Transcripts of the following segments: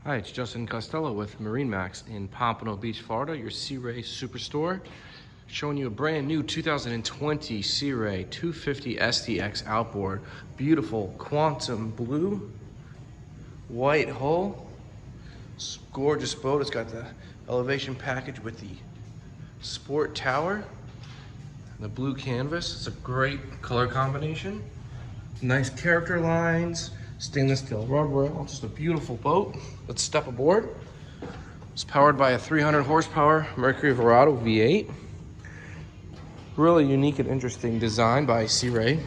Hi, it's Justin Costello with MarineMax in Pompano Beach, Florida, your Sea Ray Superstore. Showing you a brand new 2020 Sea Ray 250 SDX Outboard. Beautiful quantum blue, white hull. It's a gorgeous boat. It's got the elevation package with the sport tower and the blue canvas. It's a great color combination. Nice character lines. Stainless steel rub rail, just a beautiful boat. Let's step aboard. It's powered by a 300 horsepower Mercury V8. Really unique and interesting design by Sea Ray.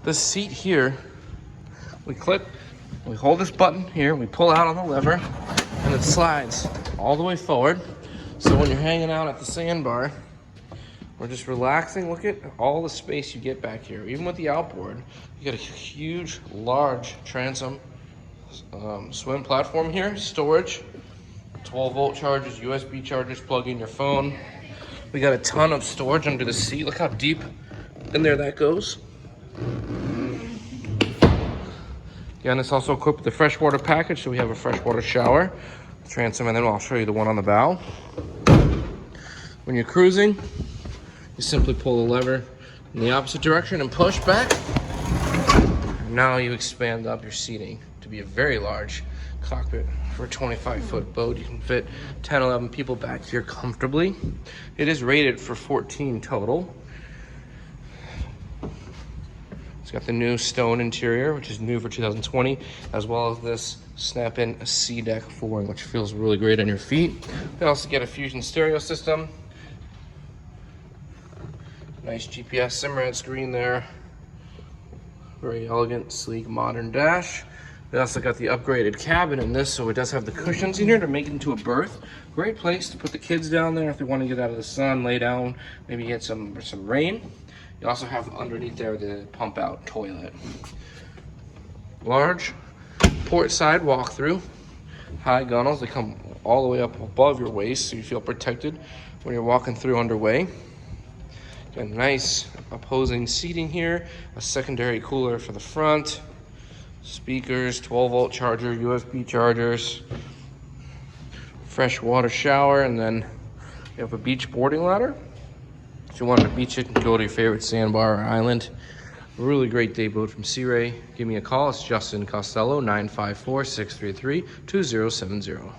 This seat here, we hold this button here, we pull out on the lever, and it slides all the way forward. So when you're hanging out at the sandbar, we're just relaxing. Look at all the space you get back here. Even with the outboard, you got a huge, large transom swim platform here. Storage, 12-volt chargers, USB chargers, plug in your phone. We got a ton of storage under the seat. Look how deep in there that goes. Again, it's also equipped with a freshwater package, so we have a freshwater shower, transom, and then I'll show you the one on the bow. When you're cruising, you simply pull the lever in the opposite direction and push back. Now you expand up your seating to be a very large cockpit. For a 25-foot boat, you can fit 10, 11 people back here comfortably. It is rated for 14 total. It's got the new stone interior, which is new for 2020, as well as this snap-in sea deck flooring, which feels really great on your feet. They also get a Fusion stereo system. Nice GPS Simrad screen there. Very elegant, sleek, modern dash. They also got the upgraded cabin in this, so it does have the cushions in here to make it into a berth. Great place to put the kids down there if they want to get out of the sun, lay down, maybe get some rain. You also have underneath there the pump out toilet. Large port side walk-through. High gunnels, they come all the way up above your waist, so you feel protected when you're walking through underway. Got nice opposing seating here, a secondary cooler for the front, speakers, 12-volt charger, USB chargers, fresh water shower, and then you have a beach boarding ladder. If you wanted to beach it, go to your favorite sandbar or island. Really great day boat from Sea Ray. Give me a call. It's Justin Costello, 954-633-2070.